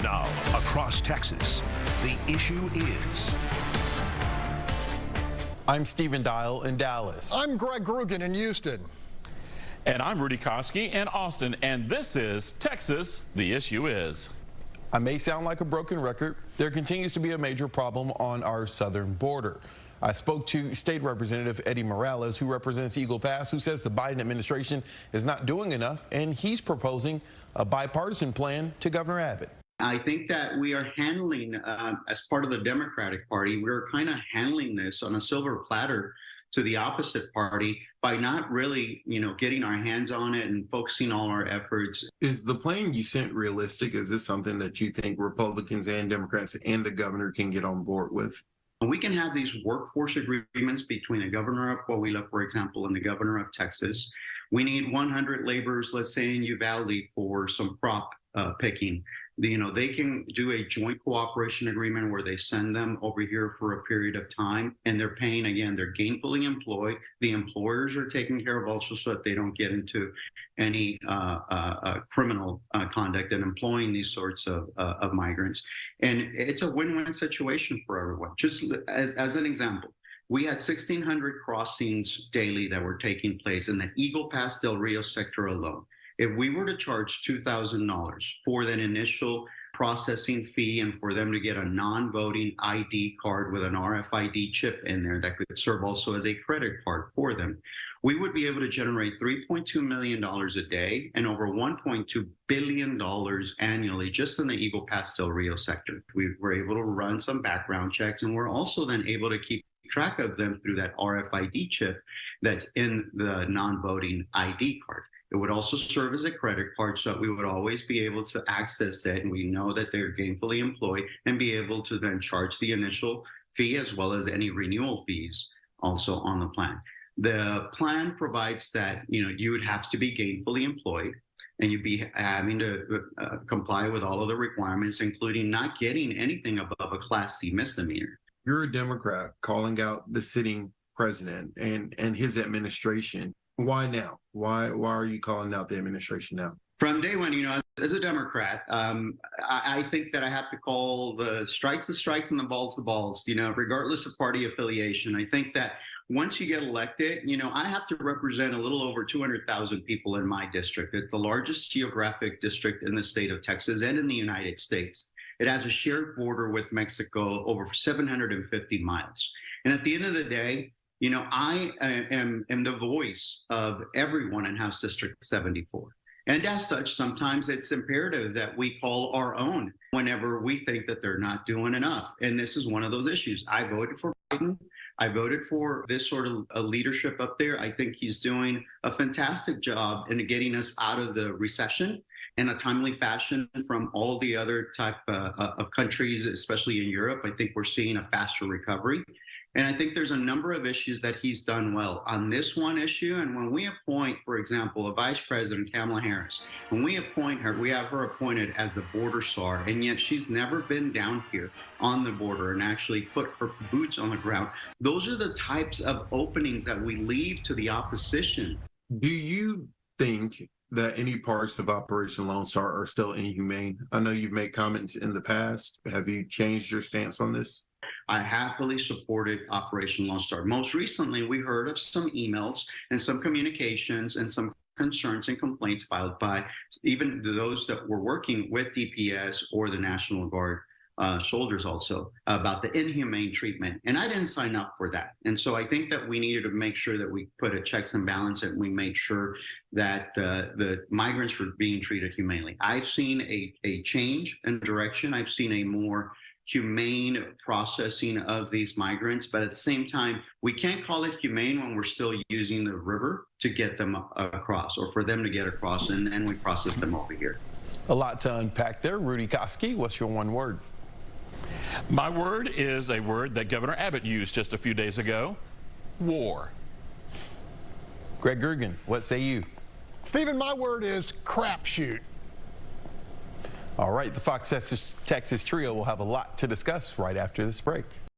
Now, across Texas, the issue is... I'm Stephen Dial in Dallas. I'm Greg Grugan in Houston. And I'm Rudy Koski in Austin. And this is Texas, the issue is. I may sound like a broken record. There continues to be a major problem on our southern border. I spoke to State Representative Eddie Morales, who represents Eagle Pass, who says the Biden administration is not doing enough, and he's proposing a bipartisan plan to Governor Abbott. I think that we are handling, as part of the Democratic Party, we're kind of handling this on a silver platter to the opposite party by not really, getting our hands on it and focusing all our efforts. Is the plan you sent realistic? Is this something that you think Republicans and Democrats and the governor can get on board with? We can have these workforce agreements between the governor of Coahuila, for example, and the governor of Texas. We need 100 laborers, let's say in Uvalde, for some crop picking. They can do a joint cooperation agreement where they send them over here for a period of time, and they're paying, again, they're gainfully employed. The employers are taken care of also so that they don't get into any criminal conduct in employing these sorts of migrants. And it's a win-win situation for everyone. Just as an example, we had 1,600 crossings daily that were taking place in the Eagle Pass Del Rio sector alone. If we were to charge $2,000 for that initial processing fee and for them to get a non-voting ID card with an RFID chip in there that could serve also as a credit card for them, we would be able to generate $3.2 million a day and over $1.2 billion annually just in the Eagle Pass Del Rio sector. We were able to run some background checks, and we're also then able to keep track of them through that RFID chip that's in the non-voting ID card. It would also serve as a credit card so that we would always be able to access it, and we know that they're gainfully employed, and be able to then charge the initial fee as well as any renewal fees also on the plan. The plan provides that you would have to be gainfully employed, and you'd be having to comply with all of the requirements, including not getting anything above a Class C misdemeanor. You're a Democrat calling out the sitting president and his administration. Why now? Why are you calling out the administration now? From day one, as a Democrat, I think that I have to call the strikes and the balls, regardless of party affiliation. I think that once you get elected, I have to represent a little over 200,000 people in my district. It's the largest geographic district in the state of Texas and in the United States. It has a shared border with Mexico over 750 miles. And at the end of the day, I am the voice of everyone in House District 74. And as such, sometimes it's imperative that we call our own whenever we think that they're not doing enough. And this is one of those issues. I voted for Biden. I voted for this sort of a leadership up there. I think he's doing a fantastic job in getting us out of the recession in a timely fashion from all the other type of countries, especially in Europe. I think we're seeing a faster recovery. And I think there's a number of issues that he's done well on this one issue. And when we appoint, for example, a Vice President, Kamala Harris, when we appoint her, we have her appointed as the border czar, and yet she's never been down here on the border and actually put her boots on the ground. Those are the types of openings that we leave to the opposition. Do you think that any parts of Operation Lone Star are still inhumane? I know you've made comments in the past. Have you changed your stance on this? I happily supported Operation Lone Star. Most recently, we heard of some emails and some communications and some concerns and complaints filed by even those that were working with DPS or the National Guard soldiers also about the inhumane treatment. And I didn't sign up for that. And so I think that we needed to make sure that we put a checks and balance and we make sure that the migrants were being treated humanely. I've seen a change in direction. I've seen a more humane processing of these migrants, but at the same time, we can't call it humane when we're still using the river to get them across or for them to get across, and we process them over here. A lot to unpack there. Rudy Koski, what's your one word? My word is a word that Governor Abbott used just a few days ago: war. Greg Grugan, what say you? Stephen, my word is crapshoot. All right, the Fox Texas Trio will have a lot to discuss right after this break.